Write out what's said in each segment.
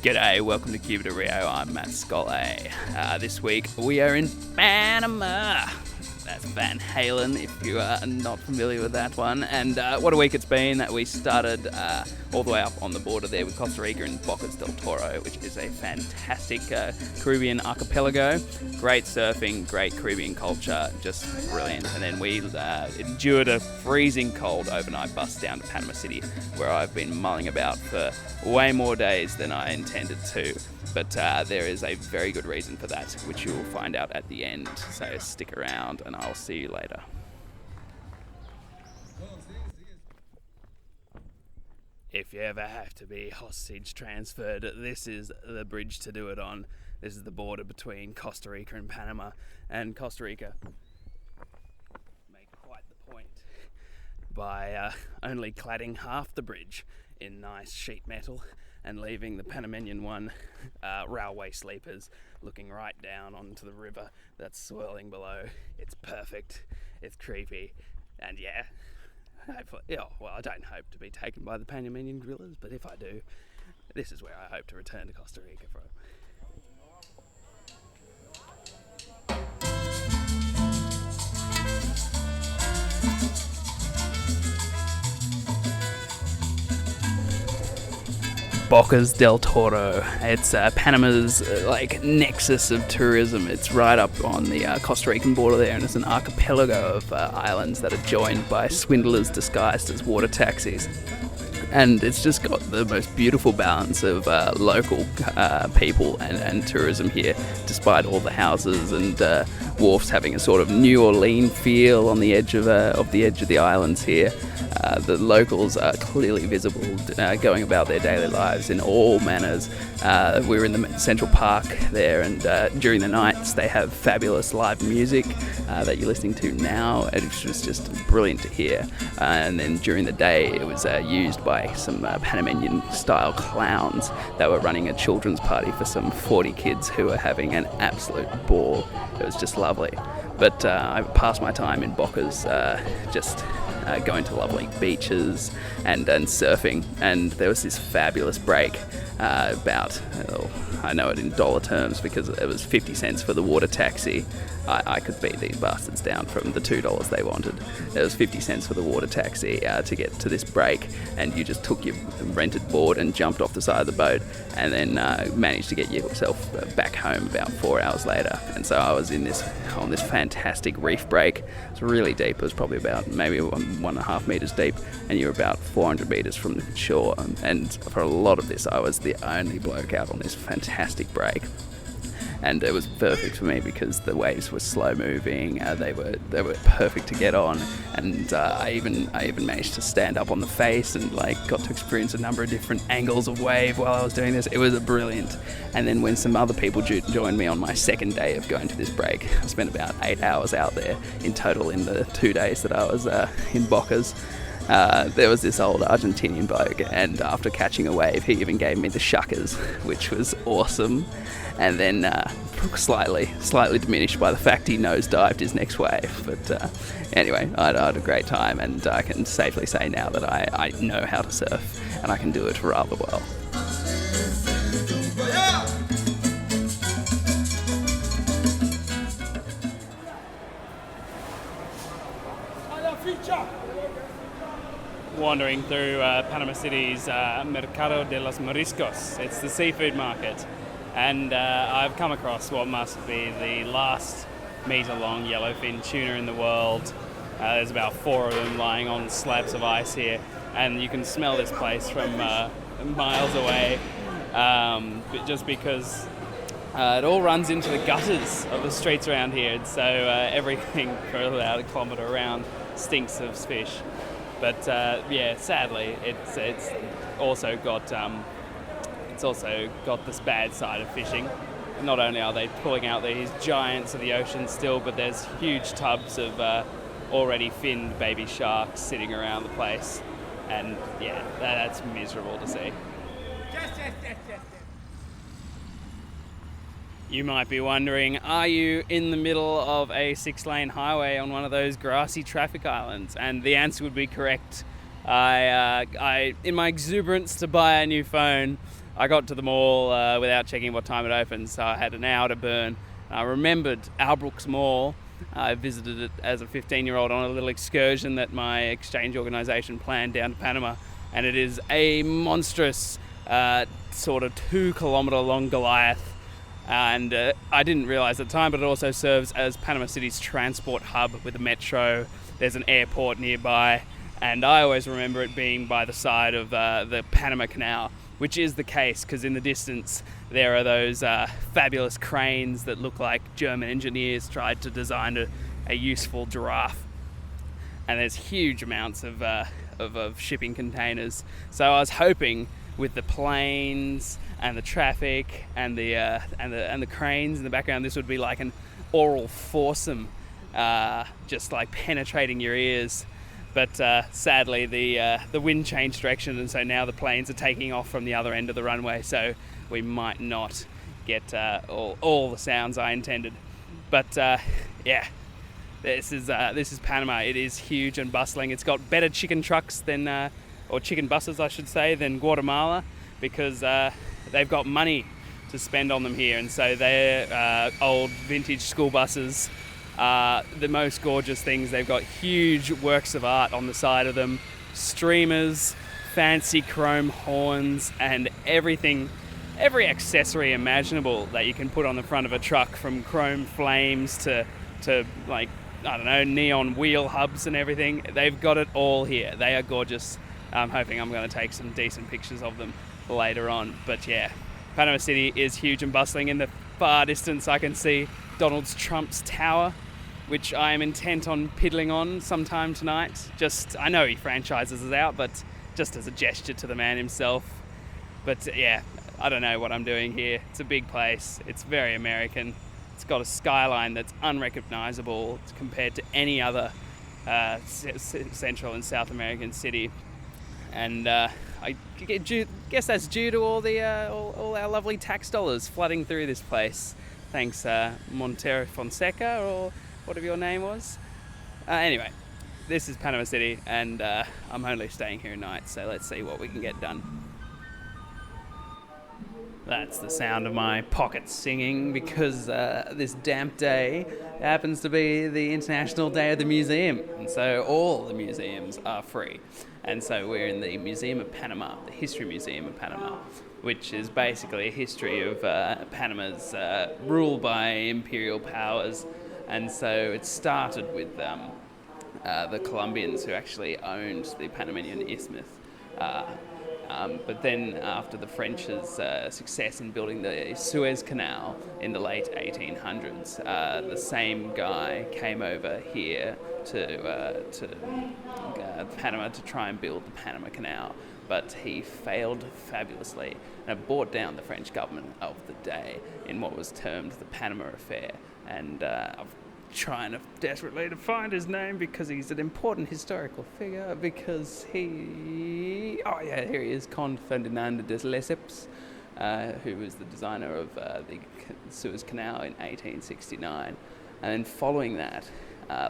G'day, welcome to Cuba de Rio. I'm Matt Scollay. This week we are in Panama. That's Van Halen, if you are not familiar with that one. And what a week it's been. We started all the way up on the border there with Costa Rica in Bocas del Toro, which is a fantastic Caribbean archipelago. Great surfing, great Caribbean culture, just brilliant. And then we endured a freezing cold overnight bus down to Panama City, where I've been mulling about for way more days than I intended to. But there is a very good reason for that, which you will find out at the end. So stick around and I'll see you later. If you ever have to be hostage transferred, this is the bridge to do it on. This is the border between Costa Rica and Panama. And Costa Rica make quite the point by only cladding half the bridge in nice sheet metal and leaving the Panamanian one railway sleepers looking right down onto the river that's swirling below. It's perfect, it's creepy, and I don't hope to be taken by the Panamanian gorillas, but if I do, this is where I hope to return to Costa Rica from. Bocas del Toro. It's Panama's nexus of tourism. It's right up on the Costa Rican border there, and it's an archipelago of islands that are joined by swindlers disguised as water taxis. And it's just got the most beautiful balance of local people and tourism here, despite all the houses and wharfs having a sort of New Orleans feel on the edge of the islands here. The locals are clearly visible, going about their daily lives in all manners. We were in the Central Park there, and during the nights they have fabulous live music that you're listening to now. It was just brilliant to hear. And then during the day it was used by some Panamanian-style clowns that were running a children's party for some 40 kids who were having an absolute ball. It was just lovely. But I passed my time in Bocas just going to lovely beaches and surfing, and there was this fabulous break I know it in dollar terms because it was 50 cents for the water taxi. I could beat these bastards down from the $2 they wanted. It was 50 cents for the water taxi to get to this break, and you just took your rented board and jumped off the side of the boat, and then managed to get yourself back home about 4 hours later. And so I was on this fantastic reef break. It's really deep. It was probably about maybe 1.5 meters deep, and you're about 400 meters from the shore. And for a lot of this, I was the only bloke out on this fantastic break. And it was perfect for me because the waves were slow moving. They were perfect to get on, and I even managed to stand up on the face and got to experience a number of different angles of wave while I was doing this. It was brilliant. And then when some other people joined me on my second day of going to this break, I spent about 8 hours out there in total in the 2 days that I was in Bocas. There was this old Argentinian bloke, and after catching a wave, he even gave me the shuckers, which was awesome. And then slightly diminished by the fact he nosedived his next wave. But anyway, I had a great time, and I can safely say now that I know how to surf, and I can do it rather well. Wandering through Panama City's Mercado de los Mariscos. It's the seafood market. And I've come across what must be the last metre-long yellowfin tuna in the world. There's about 4 of them lying on slabs of ice here, and you can smell this place from miles away, just because it all runs into the gutters of the streets around here, and so everything for about a kilometre around stinks of fish. But sadly, it's also got this bad side of fishing. Not only are they pulling out these giants of the ocean still, but there's huge tubs of already finned baby sharks sitting around the place. And that's miserable to see. You might be wondering, are you in the middle of a 6-lane highway on one of those grassy traffic islands? And the answer would be correct. I in my exuberance to buy a new phone, I got to the mall without checking what time it opened, so I had an hour to burn. I remembered Albrook's Mall. I visited it as a 15-year-old on a little excursion that my exchange organisation planned down to Panama, and it is a monstrous sort of 2-kilometre long Goliath. And I didn't realise at the time, but it also serves as Panama City's transport hub with a metro. There's an airport nearby, and I always remember it being by the side of the Panama Canal, which is the case because in the distance there are those fabulous cranes that look like German engineers tried to design a useful giraffe. And there's huge amounts of shipping containers. So I was hoping with the planes and the traffic and the cranes in the background, this would be like an oral foursome, just like penetrating your ears. But sadly, the wind changed direction, and so now the planes are taking off from the other end of the runway. So we might not get all the sounds I intended. But yeah, this is Panama. It is huge and bustling. It's got better chicken trucks than, or chicken buses, I should say, than Guatemala, because they've got money to spend on them here, and so they're old vintage school buses. The most gorgeous things. They've got huge works of art on the side of them, streamers, fancy chrome horns, and everything, every accessory imaginable that you can put on the front of a truck, from chrome flames to like, I don't know, neon wheel hubs and everything. They've got it all here. They are gorgeous. I'm hoping I'm going to take some decent pictures of them later on. But yeah, Panama City is huge and bustling. In the far distance I can see Donald Trump's tower, which I am intent on piddling on sometime tonight. I know he franchises us out, but just as a gesture to the man himself. But yeah, I don't know what I'm doing here. It's a big place. It's very American. It's got a skyline that's unrecognizable compared to any other Central and South American city. And I guess that's due to all our lovely tax dollars flooding through this place. Thanks, Montero Fonseca, or whatever your name was. Anyway, this is Panama City, and I'm only staying here a night, so let's see what we can get done. That's the sound of my pocket singing, because this damp day happens to be the International Day of the Museum, and so all the museums are free. And so we're in the Museum of Panama, the History Museum of Panama, which is basically a history of Panama's rule by imperial powers. And so it started with the Colombians, who actually owned the Panamanian Isthmus. But then after the French's success in building the Suez Canal in the late 1800s, the same guy came over here to Panama to try and build the Panama Canal. But he failed fabulously and it brought down the French government of the day in what was termed the Panama Affair. And I'm trying desperately to find his name, because he's an important historical figure, because here he is, Conde Ferdinand de Lesseps, who was the designer of the Suez Canal in 1869. And then following that,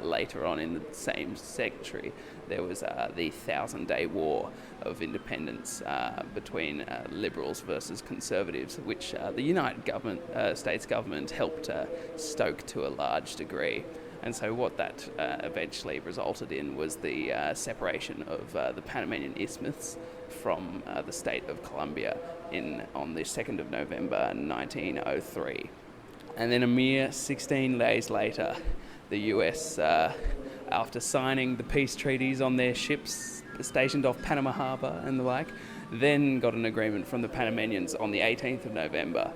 later on in the same century, there was the 1,000-Day War of Independence between liberals versus conservatives, which the United States government helped stoke to a large degree. And so what that eventually resulted in was the separation of the Panamanian Isthmus from the state of Colombia on the 2nd of November 1903. And then a mere 16 days later, the US, after signing the peace treaties on their ships stationed off Panama Harbour and the like, then got an agreement from the Panamanians on the 18th of November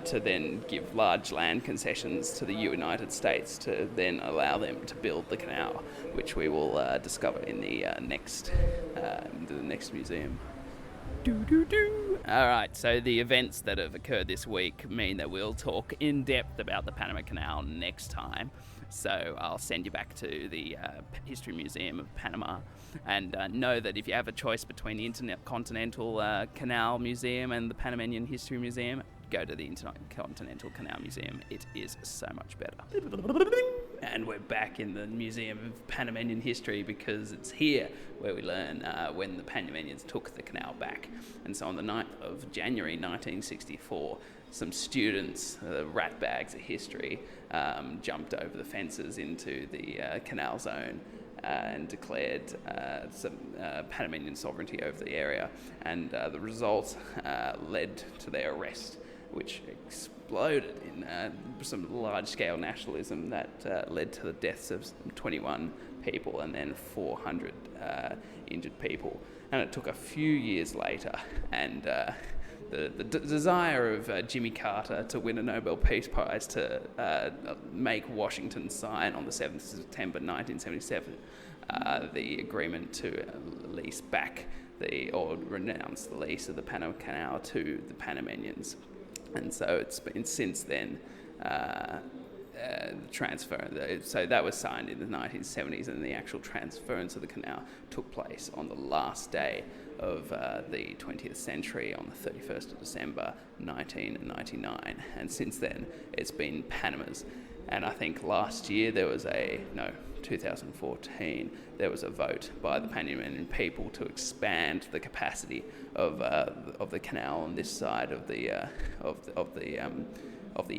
to then give large land concessions to the United States to then allow them to build the canal, which we will discover in the next museum. Alright, so the events that have occurred this week mean that we'll talk in depth about the Panama Canal next time. So I'll send you back to the History Museum of Panama, and know that if you have a choice between the Intercontinental Canal Museum and the Panamanian History Museum, go to the Intercontinental Canal Museum. It is so much better. And we're back in the Museum of Panamanian History because it's here where we learn when the Panamanians took the canal back. And so on the 9th of January 1964, some students, rat bags of history, jumped over the fences into the canal zone and declared some Panamanian sovereignty over the area. And the result led to their arrest, which exploded in some large-scale nationalism that led to the deaths of 21 people and then 400 injured people. And it took a few years later, and the desire of Jimmy Carter to win a Nobel Peace Prize to make Washington sign on the 7th of September 1977 the agreement to lease back or renounce the lease of the Panama Canal to the Panamanians. And so it's been since then transfer. So that was signed in the 1970s, and the actual transference of the canal took place on the last day of the 20th century, on the 31st of December 1999. And since then, it's been Panama's. And I think last year 2014, there was a vote by the Panamanian people to expand the capacity of the canal on this side of the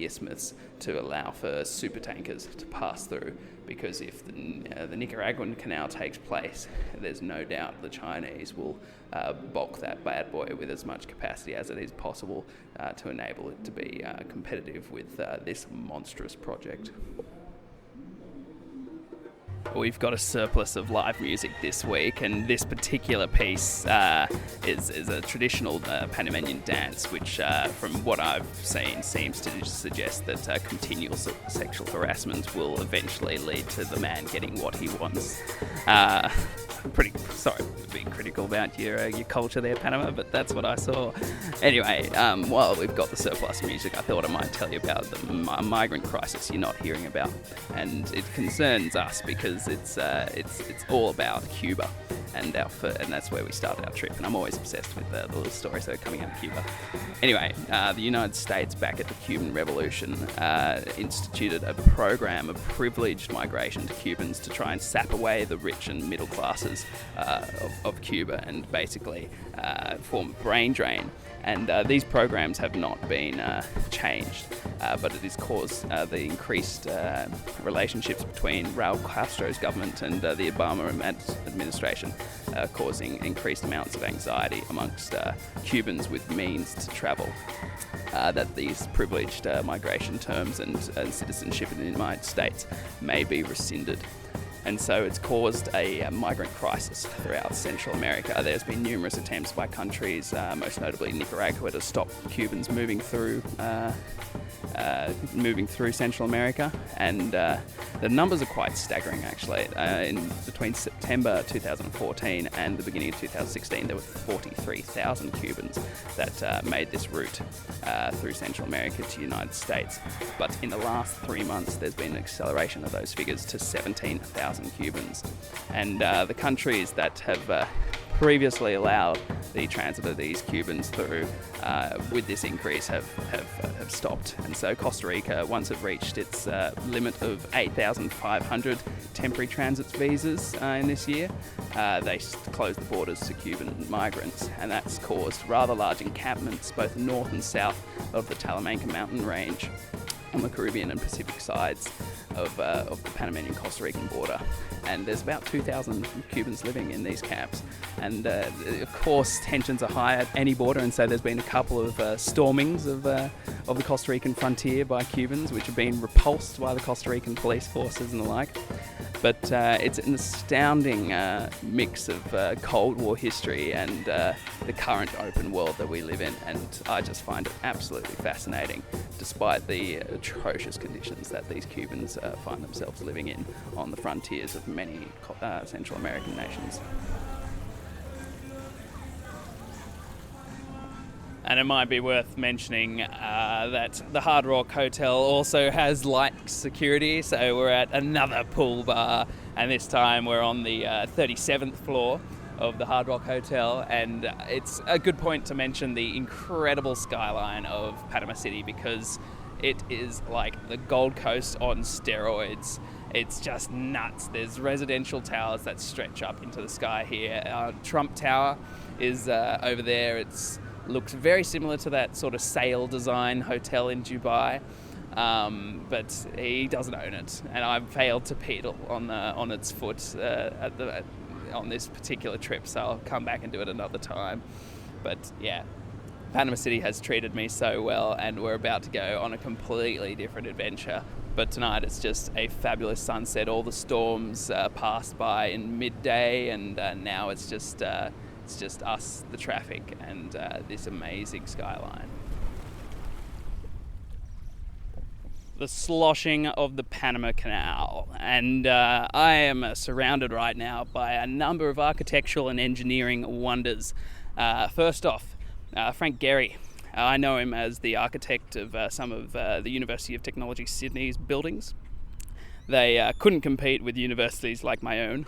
isthmus to allow for super tankers to pass through, because if the Nicaraguan canal takes place, there's no doubt the Chinese will bulk that bad boy with as much capacity as it is possible to enable it to be competitive with this monstrous project. We've got a surplus of live music this week, and this particular piece is a traditional Panamanian dance, which, from what I've seen, seems to suggest that continual sexual harassment will eventually lead to the man getting what he wants. Pretty sorry for being critical about your culture there, Panama, but that's what I saw. Anyway, while we've got the surplus music, I thought I might tell you about the migrant crisis you're not hearing about, and it concerns us because it's all about Cuba, and that's where we started our trip. And I'm always obsessed with the little stories that are coming out of Cuba. Anyway, the United States, back at the Cuban Revolution, instituted a program of privileged migration to Cubans to try and sap away the rich and middle classes of Cuba, and basically form a brain drain. And these programs have not been changed, but it has caused the increased relationships between Raul Castro's government and the Obama administration, causing increased amounts of anxiety amongst Cubans with means to travel. That these privileged migration terms and citizenship in the United States may be rescinded. And so it's caused a migrant crisis throughout Central America. There's been numerous attempts by countries, most notably Nicaragua, to stop Cubans moving through Central America, and the numbers are quite staggering actually. Between September 2014 and the beginning of 2016, there were 43,000 Cubans that made this route through Central America to the United States. But in the last 3 months, there's been an acceleration of those figures to 17,000 Cubans. And the countries that have previously allowed the transit of these Cubans through with this increase have stopped. And so Costa Rica, once it reached its limit of 8,500 temporary transit visas in this year, they closed the borders to Cuban migrants, and that's caused rather large encampments both north and south of the Talamanca mountain range on the Caribbean and Pacific sides of the Panamanian-Costa Rican border. And there's about 2,000 Cubans living in these camps. And of course, tensions are high at any border, and so there's been a couple of stormings of the Costa Rican frontier by Cubans, which have been repulsed by the Costa Rican police forces and the like. But it's an astounding mix of Cold War history and the current open world that we live in, and I just find it absolutely fascinating, despite the atrocious conditions that these Cubans find themselves living in on the frontiers of many Central American nations. And it might be worth mentioning that the Hard Rock Hotel also has light security, so we're at another pool bar, and this time we're on the 37th floor of the Hard Rock Hotel, and it's a good point to mention the incredible skyline of Panama City, because it is like the Gold Coast on steroids. It's just nuts. There's residential towers that stretch up into the sky here. Trump Tower is over there. It looks very similar to that sort of sail design hotel in Dubai, but he doesn't own it, and I've failed to pedal on its foot on this particular trip, so I'll come back and do it another time. But yeah, Panama City has treated me so well, and we're about to go on a completely different adventure. But tonight it's just a fabulous sunset. All the storms passed by in midday, and now it's just us, the traffic, and this amazing skyline. The sloshing of the Panama Canal, and I am surrounded right now by a number of architectural and engineering wonders. First off, Frank Gehry. I know him as the architect of some of the University of Technology Sydney's buildings. They couldn't compete with universities like my own,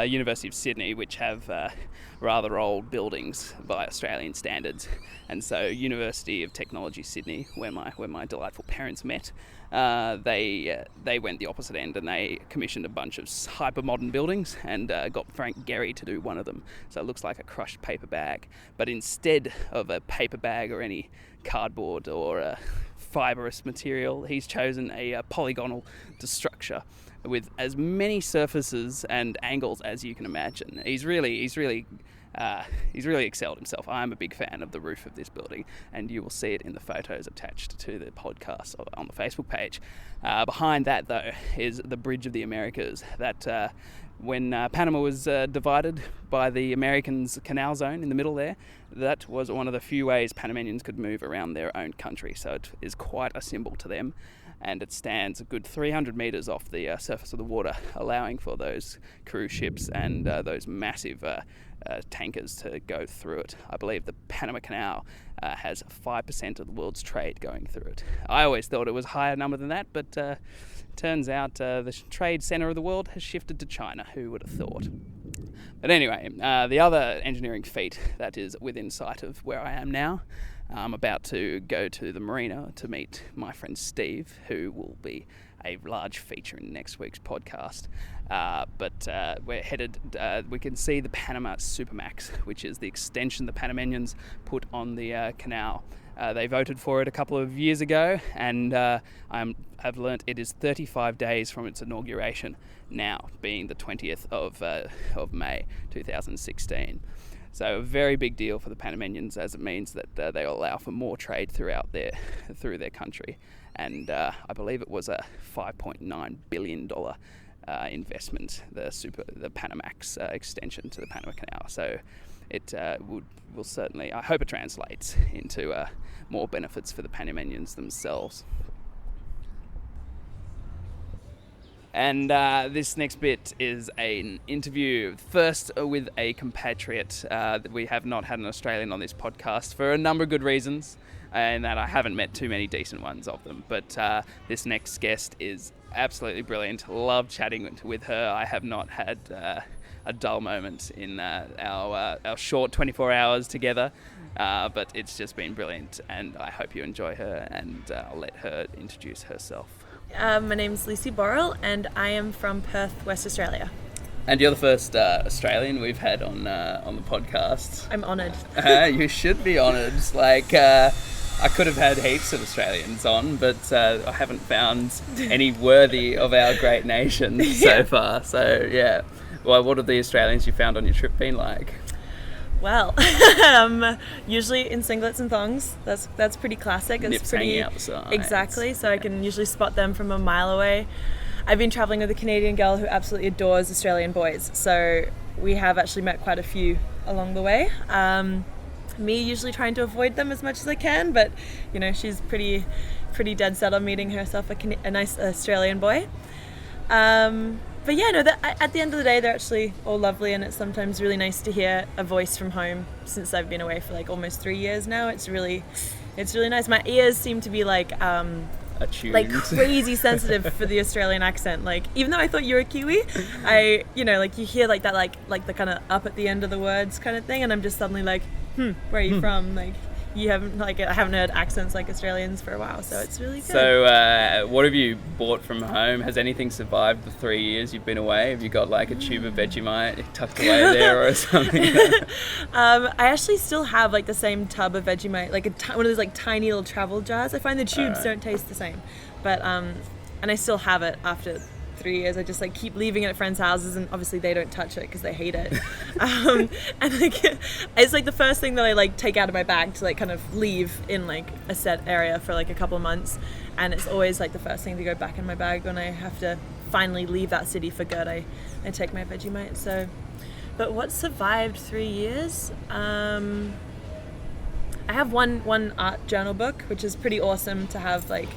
University of Sydney, which have rather old buildings by Australian standards. And so University of Technology Sydney, where my delightful parents met, they went the opposite end, and they commissioned a bunch of hyper-modern buildings and got Frank Gehry to do one of them. So it looks like a crushed paper bag. But instead of a paper bag or any cardboard or fibrous material, he's chosen a polygonal structure with as many surfaces and angles as you can imagine. He's really excelled himself. I'm a big fan of the roof of this building, and you will see it in the photos attached to the podcast on the Facebook page. Behind that, though, is the Bridge of the Americas that when Panama was divided by the Americans' canal zone in the middle there, that was one of the few ways Panamanians could move around their own country. So it is quite a symbol to them, and it stands a good 300 metres off the surface of the water, allowing for those cruise ships and those massive tankers to go through it. I believe the Panama Canal has 5% of the world's trade going through it. I always thought it was a higher number than that, but turns out the trade centre of the world has shifted to China. Who would have thought? But anyway, the other engineering feat that is within sight of where I am now, I'm about to go to the marina to meet my friend Steve, who will be a large feature in next week's podcast. But we're headed, we can see the Panama Supermax, which is the extension the Panamanians put on the canal. They voted for it a couple of years ago, and I've learnt it is 35 days from its inauguration, now being the 20th of May 2016. So a very big deal for the Panamanians, as it means that they will allow for more trade through their country. And I believe it was a $5.9 billion investment, the Panamax extension to the Panama Canal. So it will certainly, I hope it translates into more benefits for the Panamanians themselves. And this next bit is an interview, first with a compatriot. We have not had an Australian on this podcast for a number of good reasons, and that I haven't met too many decent ones of them. But this next guest is absolutely brilliant. Love chatting with her. I have not had a dull moment in our short 24 hours together, but it's just been brilliant, and I hope you enjoy her, and I'll let her introduce herself. My name's Lucy Borrell, and I am from Perth, West Australia. And you're the first Australian we've had on the podcast. I'm honoured. You should be honoured. I could have had heaps of Australians on, but I haven't found any worthy of our great nation so far. So yeah, well, what have the Australians you found on your trip been like? Well, usually in singlets and thongs. That's pretty classic. It's Nips pretty hanging outside. Exactly. So I can usually spot them from a mile away. I've been traveling with a Canadian girl who absolutely adores Australian boys. So we have actually met quite a few along the way. Me usually trying to avoid them as much as I can, but you know, she's pretty dead set on meeting herself a nice Australian boy. But yeah, no, at the end of the day, they're actually all lovely, and it's sometimes really nice to hear a voice from home. Since I've been away for like almost 3 years now, it's really nice. My ears seem to be like crazy sensitive for the Australian accent. Like, even though I thought you were Kiwi, you hear like that, like the kind of up at the end of the words kind of thing, and I'm just suddenly like, where are you from? Like, you haven't I haven't heard accents like Australians for a while, so it's really good. So what have you bought from home? Has anything survived the 3 years you've been away? Have you got like a tube of Vegemite tucked away there or something? I actually still have like the same tub of Vegemite, like one of those like tiny little travel jars. I find the tubes don't taste the same, but and I still have it after 3 years. I just like keep leaving it at friends' houses, and obviously they don't touch it because they hate it. And like it's like the first thing that I like take out of my bag to like kind of leave in like a set area for like a couple of months, and it's always like the first thing to go back in my bag when I have to finally leave that city for good. I take my Vegemite. So, but what survived 3 years? I have one art journal book, which is pretty awesome to have like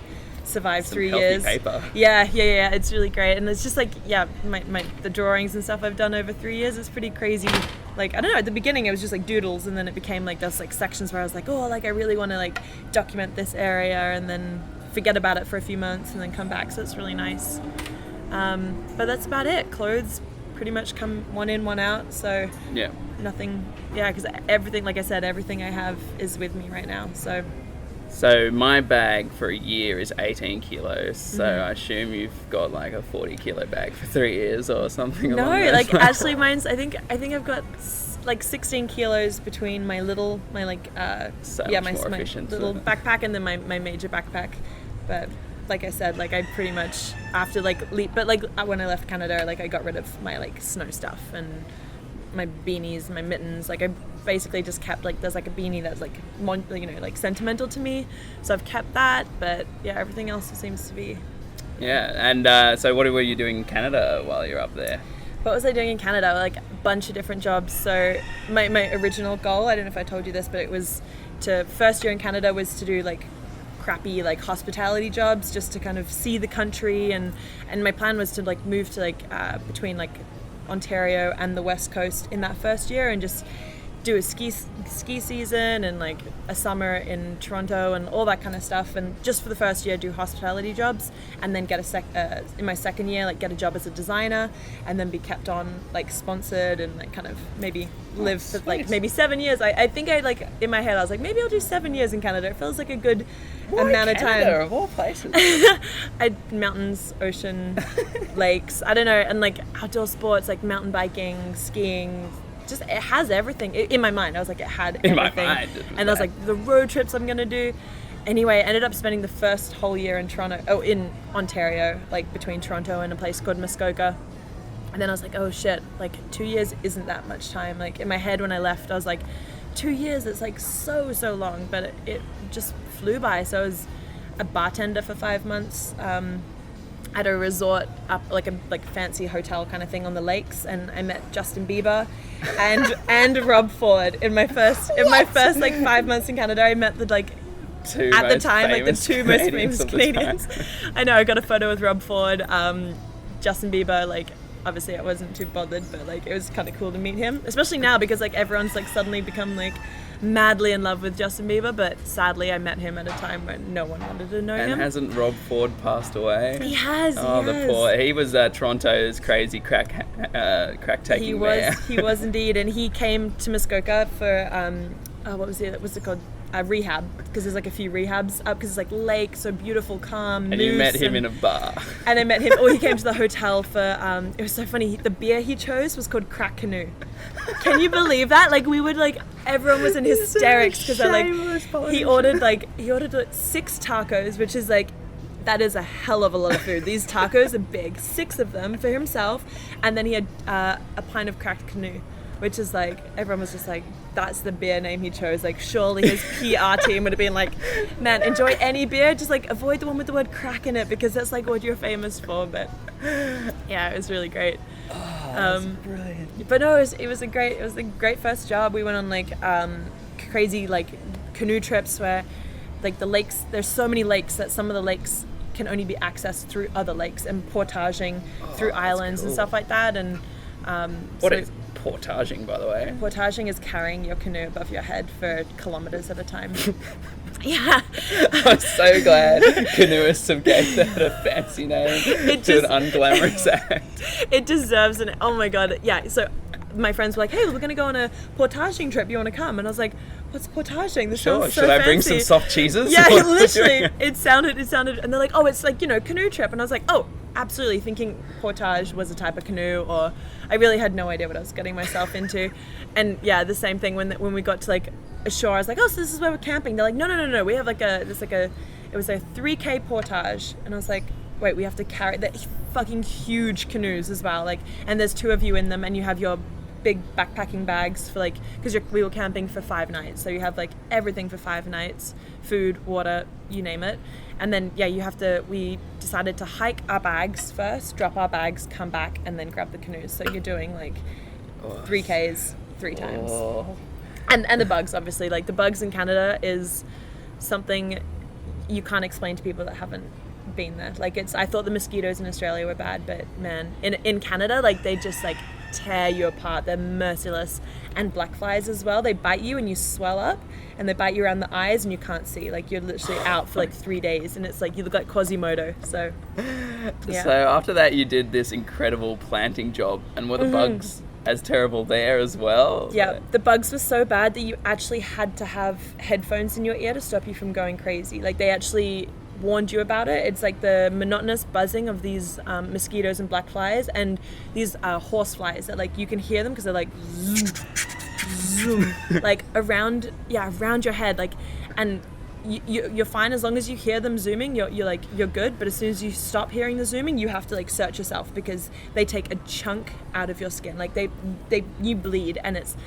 survived 3 years. Paper. Yeah, it's really great, and it's just like the drawings and stuff I've done over 3 years is pretty crazy. Like I don't know, at the beginning it was just like doodles, and then it became like those like sections where I was like, oh, like I really want to like document this area, and then forget about it for a few months and then come back. So it's really nice. But that's about it. Clothes pretty much come one in, one out. So yeah, nothing. Yeah, because everything, like I said, everything I have is with me right now. So my bag for a year is 18 kilos. So I assume you've got like a 40 kilo bag for 3 years or something. No, along those like lines. actually mine's, I think I've got like 16 kilos between my little, my like, my efficient, little backpack and then my major backpack. But like I said, like I pretty much after like but like when I left Canada, like I got rid of my like snow stuff and my beanies, my mittens. Like I basically just kept like, there's like a beanie that's like like sentimental to me, so I've kept that. But yeah, everything else seems to be. Yeah, and so what were you doing in Canada while you're up there? What was I doing in Canada? Like a bunch of different jobs. So my original goal, I don't know if I told you this, but it was first year in Canada was to do like crappy like hospitality jobs, just to kind of see the country, and my plan was to like move to like between like Ontario and the West Coast in that first year, and just do a ski season and like a summer in Toronto and all that kind of stuff, and just for the first year do hospitality jobs, and then get in my second year like get a job as a designer, and then be kept on like sponsored, and like kind of maybe live for like maybe 7 years. I think I like in my head I was like, maybe I'll do 7 years in Canada. It feels like a good amount of time. Canada, of all places. Mountains, ocean, lakes, I don't know, and like outdoor sports like mountain biking, skiing. Just it has everything in my mind. I was like, it had everything. In my mind, and I was like, the road trips I'm gonna do. Anyway, I ended up spending the first whole year in in Ontario, like between Toronto and a place called Muskoka. And then I was like, oh shit, like 2 years isn't that much time. Like in my head when I left, I was like, 2 years, it's like so long, but it just flew by. So I was a bartender for 5 months. At a resort up like a fancy hotel kind of thing on the lakes, and I met Justin Bieber and Rob Ford in my first like 5 months in Canada. I met the like two at the most time like the two most famous of the Canadians. I know, I got a photo with Rob Ford, Justin Bieber. Like obviously I wasn't too bothered, but like it was kind of cool to meet him, especially now because like everyone's like suddenly become like madly in love with Justin Bieber. But sadly I met him at a time when no one wanted to know him. And hasn't Rob Ford passed away? He has. The poor. He was Toronto's crazy crack taking mayor. He was indeed, and he came to Muskoka for what's it called? Rehab, because there's like a few rehabs up, because it's like lake, so beautiful, calm. And you met him in a bar. And I met him, he came to the hotel for, it was so funny, the beer he chose was called Crack Canoe. Can you believe that? Like we would like, everyone was in hysterics, because he ordered 6 tacos, which is like, that is a hell of a lot of food. These tacos are big, 6 of them for himself, and then he had a pint of Cracked Canoe, which is like, everyone was just like, that's the beer name he chose. Like surely his PR team would have been like, man, enjoy any beer, just like avoid the one with the word crack in it, because that's like what you're famous for. But yeah, it was really great. Oh, that's brilliant. But no, it was a great first job. We went on like crazy like canoe trips where like the lakes, there's so many lakes that some of the lakes can only be accessed through other lakes, and portaging through islands and stuff like that. And what is portaging, by the way? Portaging is carrying your canoe above your head for kilometers at a time. Yeah. I'm so glad canoeists have gave that a fancy name to an unglamorous act. It deserves an, oh my god, yeah. So my friends were like, hey, we're going to go on a portaging trip. You want to come? And I was like, what's portaging? This Sure. sounds so Should I fancy. bring some soft cheeses? Yeah, literally. It sounded, and they're like, oh, it's like, canoe trip. And I was like, oh, absolutely, thinking portage was a type of canoe, or I really had no idea what I was getting myself into. And yeah, the same thing when we got to like ashore, I was like, oh, so this is where we're camping. They're like, no, we have it was a 3K portage. And I was like, wait, we have to carry the fucking huge canoes as well, like, and there's 2 of you in them, and you have your big backpacking bags for like, because we were camping for 5 nights, so you have like everything for 5 nights, food, water, you name it. And then we decided to hike our bags first, drop our bags, come back, and then grab the canoes. So you're doing like 3Ks 3 times. And the bugs, obviously, like the bugs in Canada is something you can't explain to people that haven't been there. Like I thought the mosquitoes in Australia were bad, but man, in Canada, like they just like tear you apart. They're merciless. And black flies as well, they bite you and you swell up, and they bite you around the eyes and you can't see. Like you're literally out for like 3 days, and it's like you look like Quasimodo. So yeah. So after that you did this incredible planting job, and were the bugs as terrible there as well? Yeah, the bugs were so bad that you actually had to have headphones in your ear to stop you from going crazy. Like they actually warned you about it. It's like the monotonous buzzing of these mosquitoes and black flies, and these horse flies that like you can hear them because they're like zoom, zoom, like around your head, like, and you're fine as long as you hear them zooming. You're good. But as soon as you stop hearing the zooming, you have to like search yourself, because they take a chunk out of your skin. Like you bleed, and it's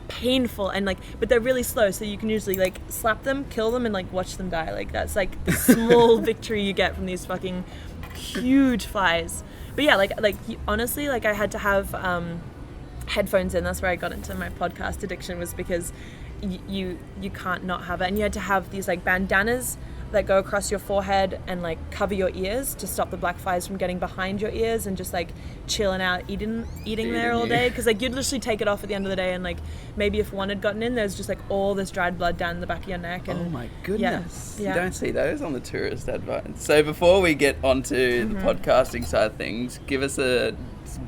painful, and like, but they're really slow, so you can usually like slap them, kill them, and like watch them die. Like that's like the small victory you get from these fucking huge flies. But yeah, like honestly, like I had to have headphones in. That's where I got into my podcast addiction, was because you can't not have it, and you had to have these like bandanas that go across your forehead and like cover your ears to stop the black flies from getting behind your ears and just like chilling out, eating there all day, because like you'd literally take it off at the end of the day, and like maybe if one had gotten in, there's just like all this dried blood down the back of your neck. And oh my goodness, yeah. You don't see those on the tourist advice. So before we get onto the podcasting side of things, give us a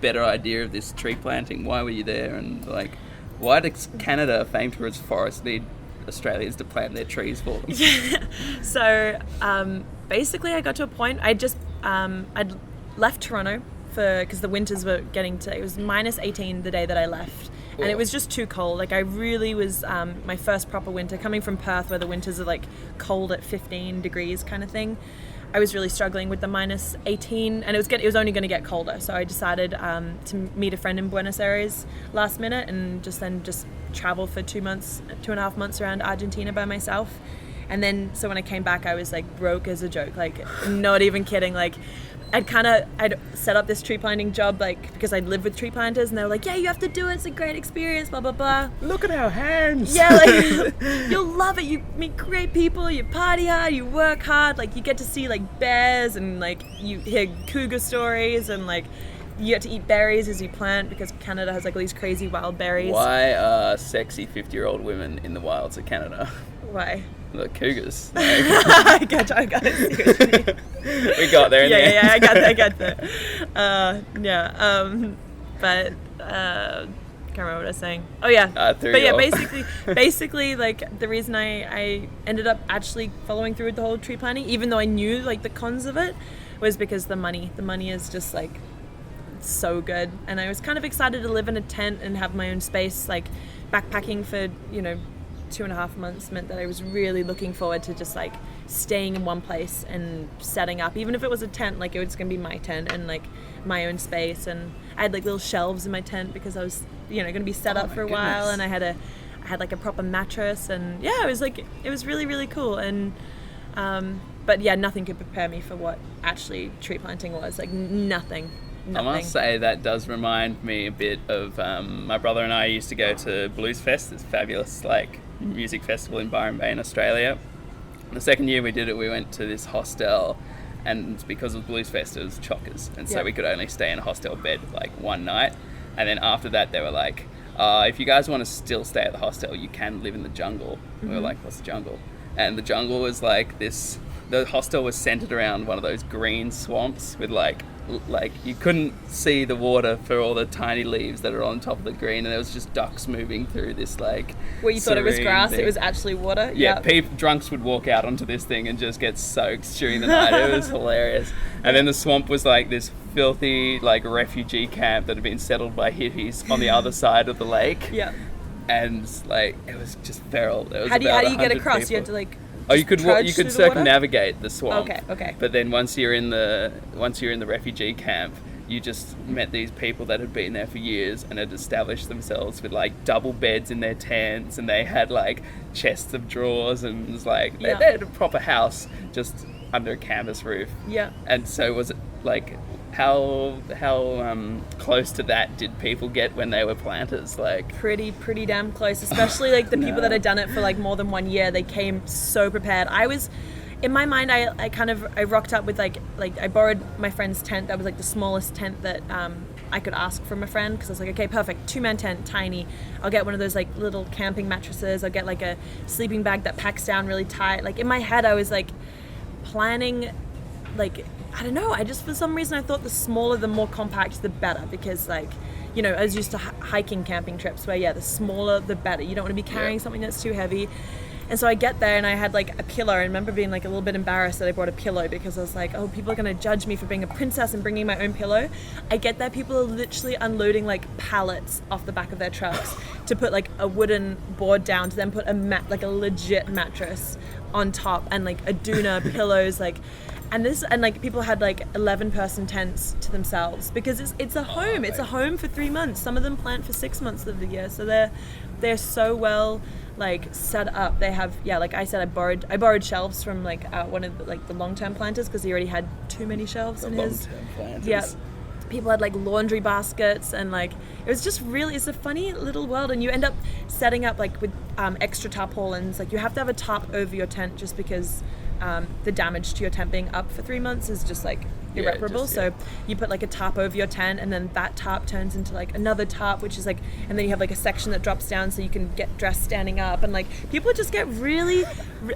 better idea of this tree planting. Why were you there, and like why does Canada, famed for its forest, need Australians to plant their trees for them? Yeah. So basically I got to a point, I'd left Toronto because the winters were getting to, it was minus 18 the day that I left. And it was just too cold. Like I really was, my first proper winter, coming from Perth where the winters are like cold at 15 degrees kind of thing. I was really struggling with the minus 18, and it was only going to get colder. So I decided to meet a friend in Buenos Aires last minute, and just travel for 2.5 months around Argentina by myself. And then so when I came back, I was like broke as a joke, like not even kidding. Like I'd set up this tree planting job, like because I'd lived with tree planters, and they were like, yeah, you have to do it, it's a great experience, blah blah blah. Look at our hands. Yeah, like you'll love it, you meet great people, you party hard, you work hard, like you get to see like bears, and like you hear cougar stories, and like you get to eat berries as you plant, because Canada has like all these crazy wild berries. Why are sexy 50-year-old women in the wilds of Canada? Why? The cougars. I got it. We got there in the end. Yeah, I got that. But can't remember what I was saying. Oh yeah. But yeah, basically, like the reason I ended up actually following through with the whole tree planting, even though I knew like the cons of it, was because the money. The money is just like so good, and I was kind of excited to live in a tent and have my own space. Like backpacking for 2.5 months meant that I was really looking forward to just like staying in one place and setting up, even if it was a tent, like it was gonna be my tent and like my own space. And I had like little shelves in my tent because I was gonna be set up for a while, and I had like a proper mattress, and yeah, it was really, really cool. And but yeah, nothing could prepare me for what actually tree planting was. Like nothing. I must say that does remind me a bit of my brother and I used to go to Blues Fest, this fabulous like music festival in Byron Bay in Australia. The second year we did it, we went to this hostel, and because it was Blues Fest, it was chockers, and so we could only stay in a hostel bed like one night. And then after that they were like, if you guys want to still stay at the hostel, you can live in the jungle. We were like, what's the jungle? And the jungle was like this, the hostel was centered around one of those green swamps with like like you couldn't see the water for all the tiny leaves that are on top of the green, and there was just ducks moving through this like. Where you thought it was serene grass, thing. it was actually water. Yeah, Yep. drunks would walk out onto this thing and just get soaked during the night. It was hilarious. And then the swamp was like this filthy like refugee camp that had been settled by hippies on the other side of the lake. Yeah. And like it was just feral. There was How do you about get 100 across? people. You had to like. Oh, you could trudge you through could the water? circumnavigate the swamp. Okay. But then once you're in the refugee camp, you just met these people that had been there for years and had established themselves with like double beds in their tents, and they had like chests of drawers, and it was like they had a proper house just under a canvas roof. Yeah. And so was it like how close to that did people get when they were planters? Like Pretty damn close, especially like the people that had done it for like more than 1 year. They came so prepared. I was, in my mind, I rocked up with like I borrowed my friend's tent. That was like the smallest tent that I could ask from a friend, because I was like, okay, perfect, 2-man tent, tiny. I'll get one of those like little camping mattresses. I'll get like a sleeping bag that packs down really tight. Like in my head, I was like planning, like, I don't know, I just, for some reason, I thought the smaller, the more compact, the better, because like, you know, I was used to hiking, camping trips where, the smaller, the better. You don't want to be carrying something that's too heavy. And so I get there and I had like a pillow. I remember being like a little bit embarrassed that I brought a pillow, because I was like, oh, people are going to judge me for being a princess and bringing my own pillow. I get there, people are literally unloading like pallets off the back of their trucks to put like a wooden board down, to then put like a legit mattress on top, and like a doona, pillows, like, and like people had like 11-person tents to themselves, because it's a home. It's a home for 3 months. Some of them plant for 6 months of the year, so they're so well like set up. They have, like I said, I borrowed shelves from like one of the long-term planters, because he already had too many shelves in his long-term planters. Yeah. People had like laundry baskets, and like it was just really, it's a funny little world. And you end up setting up like with extra tarpaulins. Like you have to have a tarp over your tent, just because the damage to your tent being up for 3 months is just like irreparable. So you put like a tarp over your tent, and then that tarp turns into like another tarp, which is like, and then you have like a section that drops down so you can get dressed standing up. And like people just get really,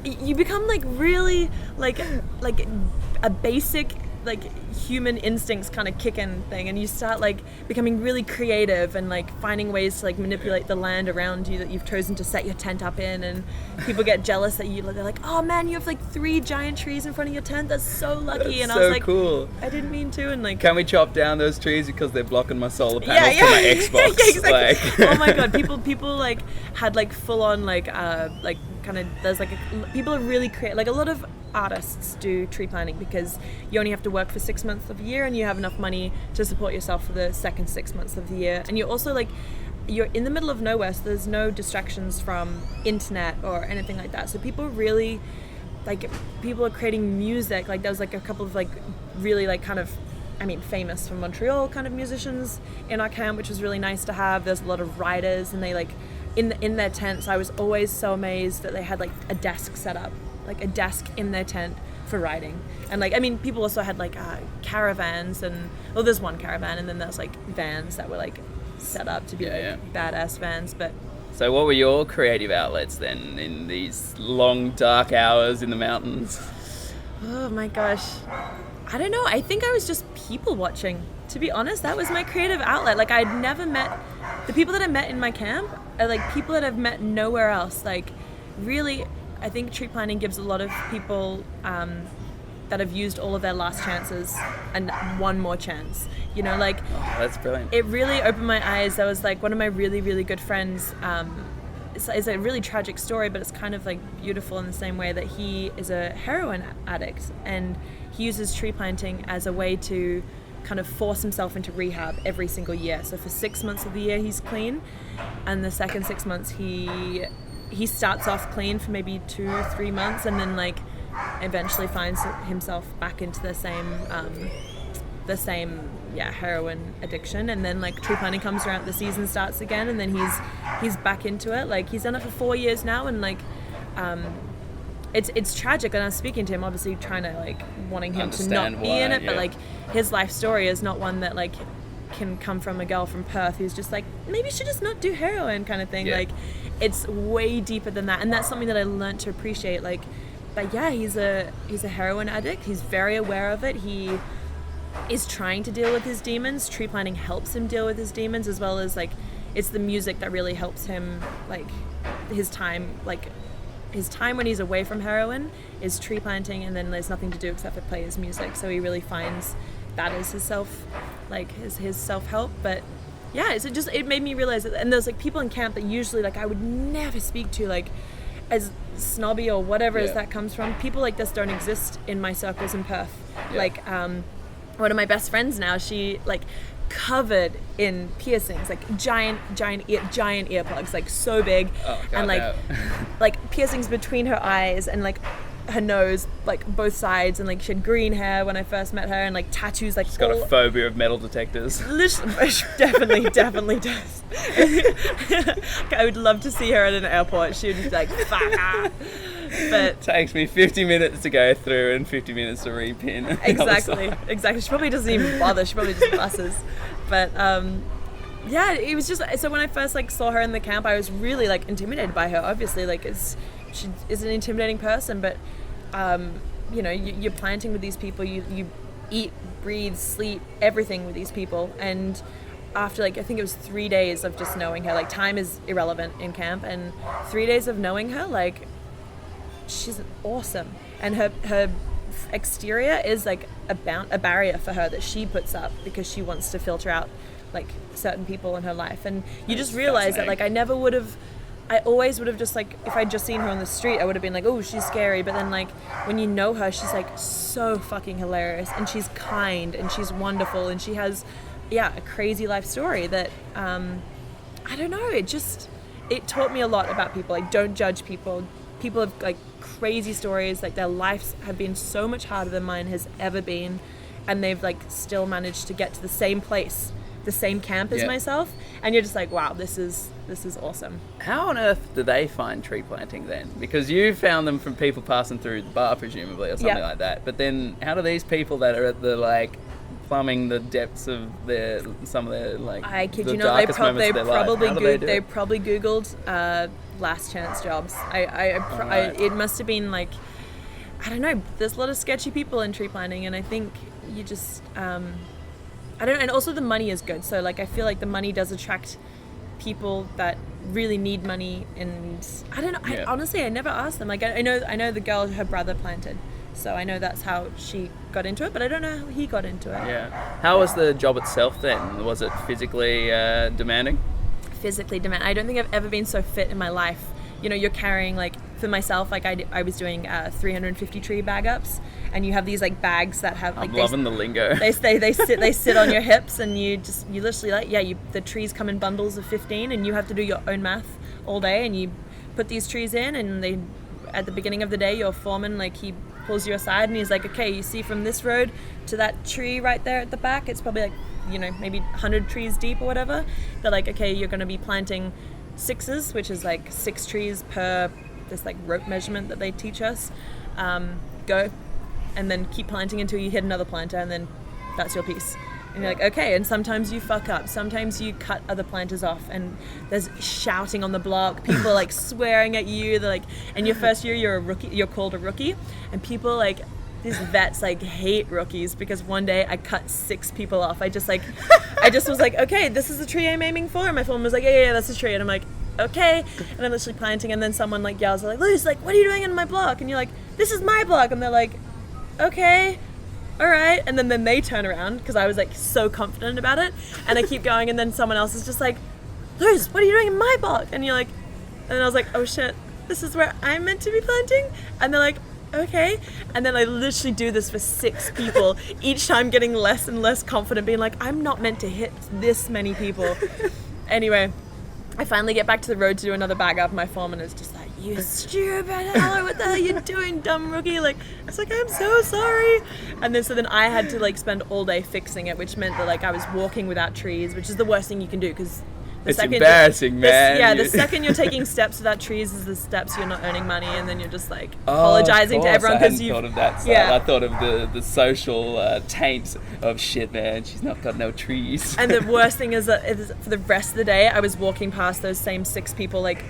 you become like really like a basic like human instincts kind of kick in thing, and you start like becoming really creative and like finding ways to like manipulate the land around you that you've chosen to set your tent up in. And people get jealous that they're like, oh man, you have like 3 giant trees in front of your tent, that's so lucky. That's and so I was like, cool. I didn't mean to. And like, Can we chop down those trees because they're blocking my solar panels to my Xbox? Yeah, exactly. Like. Oh my god, people like had like full on like kind of, there's like people are really creative. Like a lot of artists do tree planting, because you only have to work for 6 months of the year, and you have enough money to support yourself for the second 6 months of the year. And you're also like, you're in the middle of nowhere, so there's no distractions from internet or anything like that. So people really like, people are creating music. Like there was like a couple of like really like kind of, I mean, famous from Montreal kind of musicians in our camp, which was really nice to have. There's a lot of writers, and they like in their tents. I was always so amazed that they had like a desk set up, like a desk in their tent for writing. And like, I mean, people also had like caravans, and there's one caravan, and then there's like vans that were like set up to be badass vans. But So what were your creative outlets then in these long dark hours in the mountains? oh my gosh, I don't know, I think I was just people watching, to be honest. That was my creative outlet. Like I'd never met the people that I met in my camp are like people that I've met nowhere else. Like really, I think tree planting gives a lot of people that have used all of their last chances and one more chance. You know, like, That's brilliant. it really opened my eyes. That was like one of my really, really good friends. It's a really tragic story, but it's kind of like beautiful in the same way that he is a heroin addict, and he uses tree planting as a way to kind of force himself into rehab every single year. So for 6 months of the year he's clean, and the second 6 months he starts off clean for maybe 2-3 months, and then like eventually finds himself back into the same heroin addiction. And then like tree planting comes around, the season starts again, and then he's back into it. Like he's done it for 4 years now, and like it's tragic. And I was speaking to him, obviously trying to like wanting him to not be in it, but like his life story is not one that like can come from a girl from Perth who's just like, maybe you should just not do heroin kind of thing. Like it's way deeper than that, and that's something that I learned to appreciate. Like, but yeah, he's a heroin addict. He's very aware of it. He is trying to deal with his demons. Tree planting helps him deal with his demons, as well as like it's the music that really helps him, like his time when he's away from heroin is tree planting, and then there's nothing to do except for play his music. So he really finds that as his his self-help. But yeah, it made me realize that, and there's like people in camp that usually like I would never speak to, like as snobby or whatever as that comes from. People like this don't exist in my circles in Perth. Like one of my best friends now, she like covered in piercings, like giant earplugs, like so big, and like like piercings between her eyes and like her nose, like both sides, and like she had green hair when I first met her, and like tattoos, like she's got a phobia of metal detectors. Definitely does. I would love to see her at an airport. She would be like, fuck. But it takes me 50 minutes to go through and 50 minutes to repin. Exactly. She probably doesn't even bother. She probably just buses. But yeah, it was just, so when I first like saw her in the camp, I was really like intimidated by her. Obviously, like she is an intimidating person, but you know, you're planting with these people. You eat, breathe, sleep, everything with these people. And after like I think it was 3 days of just knowing her, like time is irrelevant in camp, and 3 days of knowing her, like she's awesome, and her exterior is like a barrier for her that she puts up because she wants to filter out like certain people in her life. And you just realize that like I always would have just like, if I'd just seen her on the street, I would have been like, oh, she's scary. But then like when you know her, she's like so fucking hilarious, and she's kind, and she's wonderful, and she has a crazy life story that I don't know, it taught me a lot about people. Like, don't judge people. People have like crazy stories, like their lives have been so much harder than mine has ever been, and they've like still managed to get to the same place, the same camp as myself, and you're just like, wow, this is awesome. How on earth do they find tree planting then? Because you found them from people passing through the bar presumably, or something like that, but then how do these people that are at the like plumbing the depths of some of their like I kid the you not, they probably googled last chance jobs. It must have been like, I don't know, there's a lot of sketchy people in tree planting, and I think you just I don't know, and also the money is good, so like I feel like the money does attract people that really need money. And I don't know, I honestly never asked them. Like I know the girl, her brother planted, so I know that's how she got into it, but I don't know how he got into it. How was the job itself then? Was it physically demanding? Physically demanding. I don't think I've ever been so fit in my life. You know, you're carrying, like, for myself, like I was doing 350 tree bag ups, and you have these like bags that have like, I'm loving the lingo. They sit on your hips, and you literally like the trees come in bundles of 15, and you have to do your own math all day, and you put these trees in, and at the beginning of the day, your foreman, like, he pulls you aside and he's like, okay, you see from this road to that tree right there at the back, it's probably like, you know, maybe 100 trees deep or whatever. They're like, okay, you're going to be planting sixes, which is like 6 trees per this like rope measurement that they teach us. Go, and then keep planting until you hit another planter, and then that's your piece. And you're like, okay, and sometimes you fuck up, sometimes you cut other planters off, and there's shouting on the block, people like swearing at you. They're like, and your first year you're a rookie, you're called a rookie, and people like, these vets like hate rookies, because one day I cut 6 people off. I just was like, okay, this is the tree I'm aiming for, and my phone was like, yeah, that's the tree, and I'm like, okay, and I'm literally planting, and then someone like yells, like, Luz, like, what are you doing in my block? And you're like, this is my block, and they're like, okay, all right, and then they turn around, because I was like so confident about it, and I keep going, and then someone else is just like, Luz, what are you doing in my block? And you're like, and I was like, oh shit, this is where I'm meant to be planting? And they're like, okay, and then I literally do this for 6 people, each time getting less and less confident, being like, I'm not meant to hit this many people. Anyway, I finally get back to the road to do another bag up. My foreman is just like, you stupid hell, what the hell are you doing, dumb rookie? Like, I was like, I'm so sorry. And then so I had to like spend all day fixing it, which meant that like I was walking without trees, which is the worst thing you can do, because it's embarrassing, man. The second you're taking steps without trees is the steps you're not earning money, and then you're just like apologizing to everyone because you. I hadn't thought of that side. Yeah. I thought of the social taint of shit, man. She's not got no trees. And the worst thing is that for the rest of the day, I was walking past those same 6 people like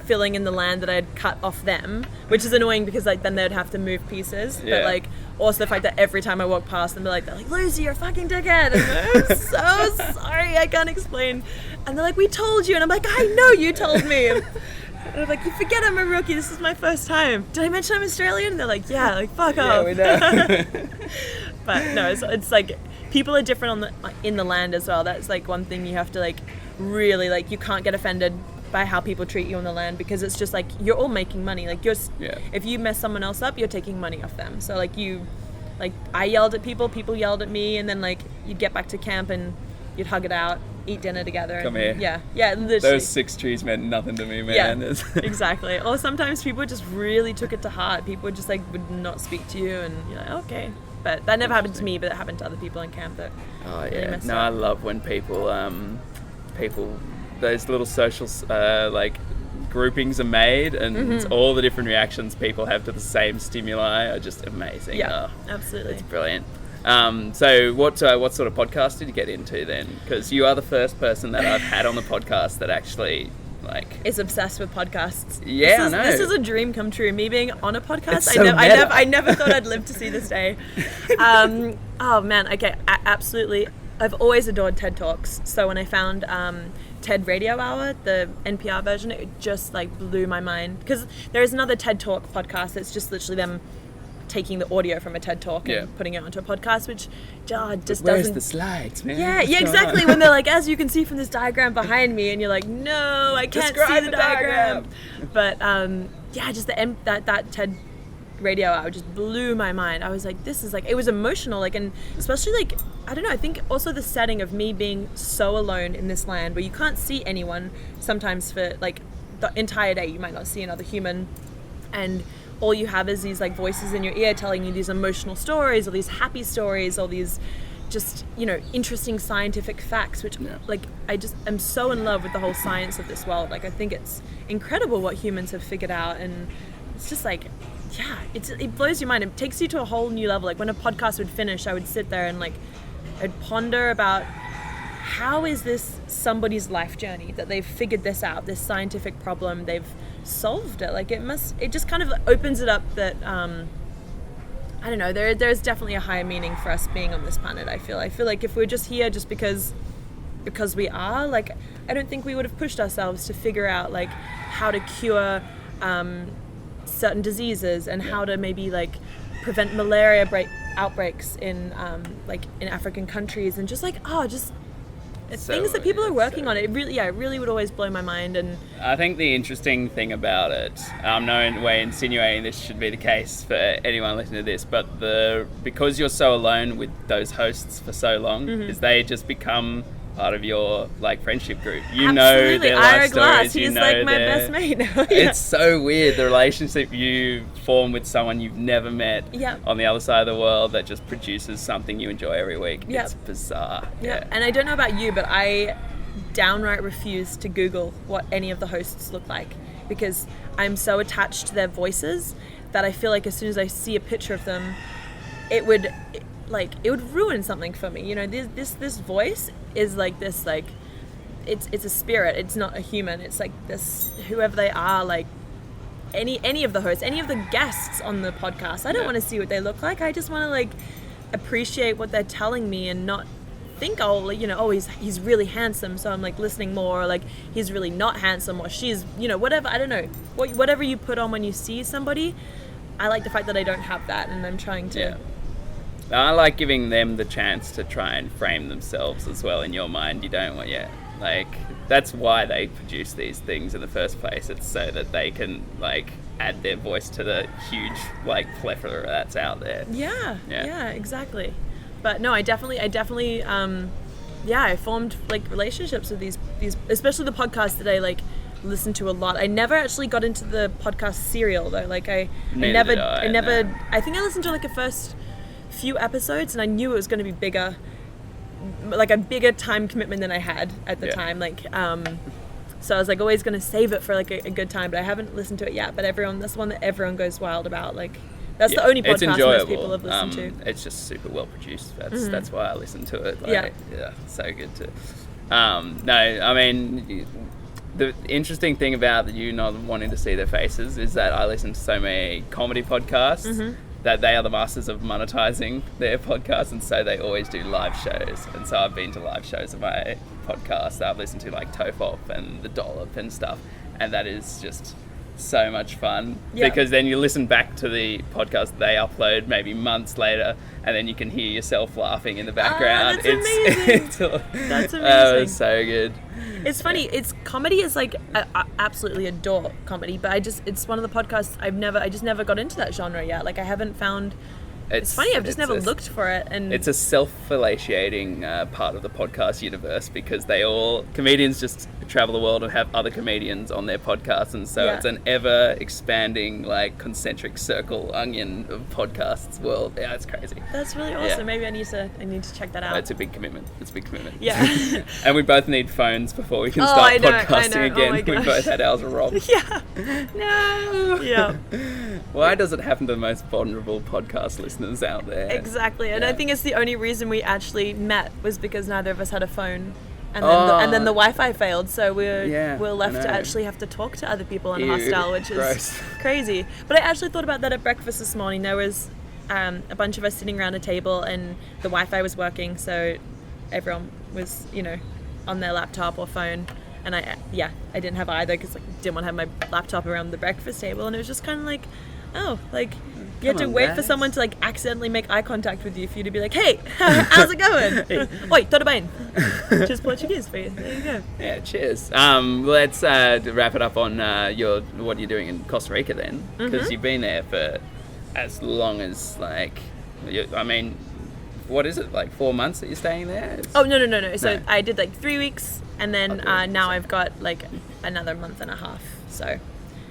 filling in the land that I had cut off them, which is annoying because like then they'd have to move pieces. Yeah. But like also the fact that every time I walk past them, they're like, Lucy, you're a fucking dickhead. And I'm so sorry, I can't explain. And they're like, we told you. And I'm like, I know you told me. And I'm like, you forget I'm a rookie. This is my first time. Did I mention I'm Australian? And they're like, yeah, like fuck off. We know. But no, it's like people are different in the land as well. That's like one thing you have to like really like. You can't get offended by how people treat you on the land because it's just like you're all making money. Like if you mess someone else up, you're taking money off them. So like I yelled at people yelled at me, and then like you'd get back to camp and you'd hug it out, eat dinner together. Come here. Yeah, literally. Those 6 trees meant nothing to me, man. Yeah, exactly. Or sometimes people just really took it to heart. People just like would not speak to you, and you're like, okay. But that never happened to me, but it happened to other people in camp that really messed up. I love when people those little social like groupings are made, and all the different reactions people have to the same stimuli are just amazing. Yeah, absolutely. It's brilliant. So what sort of podcast did you get into then? Because you are the first person that I've had on the podcast that actually like is obsessed with podcasts. Yeah, I know. This is a dream come true. Me being on a podcast, It's so I never thought I'd live to see this day. Oh man, okay, absolutely. I've always adored TED Talks. So when I found TED Radio Hour, the NPR version, it just like blew my mind. Because there is another TED Talk podcast that's just literally them taking the audio from a TED Talk and putting it onto a podcast, which just where's doesn't... the slides, man? Yeah, exactly. When they're like, as you can see from this diagram behind me, and you're like, no, I can't see the diagram. But just that TED Radio Hour just blew my mind. I was like, this is like, it was emotional, like, and especially like, I don't know, I think also the setting of me being so alone in this land where you can't see anyone sometimes for like the entire day. You might not see another human, and all you have is these like voices in your ear telling you these emotional stories or these happy stories or these just, you know, interesting scientific facts, which like I just am so in love with the whole science of this world. Like I think it's incredible what humans have figured out, and it's just like, yeah, it blows your mind. It takes you to a whole new level. Like when a podcast would finish, I would sit there and like I'd ponder about how is this somebody's life journey that they've figured this out, this scientific problem, they've solved it. Like it just kind of opens it up that I don't know, there's definitely a higher meaning for us being on this planet. I feel like if we're just here just because we are, like I don't think we would have pushed ourselves to figure out like how to cure certain diseases and how to maybe like prevent malaria outbreaks in like in African countries, and just like it's things that people are working on. It really would always blow my mind. And I think the interesting thing about it, I'm no way insinuating this should be the case for anyone listening to this, but because you're so alone with those hosts for so long, is they just become part of your like friendship group. You know their life stories. He's like my best mate now. It's so weird, the relationship you form with someone you've never met on the other side of the world that just produces something you enjoy every week. It's bizarre. And I don't know about you, but I downright refuse to Google what any of the hosts look like, because I'm so attached to their voices that I feel like as soon as I see a picture of them, it would ruin something for me. You know, this voice is like this, like it's a spirit. It's not a human. It's like this, whoever they are, like any of the hosts, any of the guests on the podcast. I don't want to see what they look like. I just want to like appreciate what they're telling me and not think, he's really handsome, so I'm like listening more, or like he's really not handsome, or she's, whatever. I don't know. Whatever you put on when you see somebody, I like the fact that I don't have that, and I'm trying to... I like giving them the chance to try and frame themselves as well in your mind. You don't want, like, that's why they produce these things in the first place. It's so that they can, like, add their voice to the huge, like, plethora that's out there. Yeah, exactly. But no, I definitely, I formed, like, relationships with these, especially the podcasts that I, like, listen to a lot. I never actually got into the podcast serial, though. Like, I think I listened to, like, a first few episodes, and I knew it was going to be bigger, like a bigger time commitment than I had at the time. Like, so I was like always going to save it for like a good time, but I haven't listened to it yet. But that's the one that everyone goes wild about. Like, that's the only podcast most people have listened to. It's just super well produced. That's why I listen to it. Like, so good to. No, I mean, the interesting thing about you not wanting to see their faces is that I listen to so many comedy podcasts that they are the masters of monetizing their podcasts, and so they always do live shows. And so I've been to live shows of my podcast that I've listened to, like Tofop and The Dollop and stuff, and that is just so much fun because then you listen back to the podcast they upload maybe months later, and then you can hear yourself laughing in the background. That's amazing. That's amazing. It's so good. It's funny. It's comedy is like I absolutely adore comedy, but it's one of the podcasts I just never got into that genre yet. Like I haven't found. It's funny. I've just never looked for it, and it's a self-fellatiating part of the podcast universe because comedians just travel the world and have other comedians on their podcasts, and so it's an ever-expanding, like, concentric circle onion of podcasts world. Yeah, it's crazy. That's really awesome. Maybe I need to check that out. It's a big commitment. Yeah. And we both need phones before we can start podcasting again. Oh we both had ours robbed. Yeah. No. Yeah. Why does it happen to the most vulnerable podcast listeners out there? Exactly. And I think it's the only reason we actually met was because neither of us had a phone. And then the Wi-Fi failed, so we're left to actually have to talk to other people in a hostel, which is crazy. But I actually thought about that at breakfast this morning. There was a bunch of us sitting around a table, and the Wi-Fi was working, so everyone was, on their laptop or phone. And I didn't have either because I didn't want to have my laptop around the breakfast table, and it was just kind of like, you had to wait for someone to accidentally make eye contact with you for you to be like, hey, how's it going? Oi, tudo bem? Just Portuguese for you. There you go. Yeah, cheers. Let's wrap it up on what you're doing in Costa Rica then, because you've been there for as long as what is it, 4 months that you're staying there? No. So I did 3 weeks, and then now I've got another month and a half. So.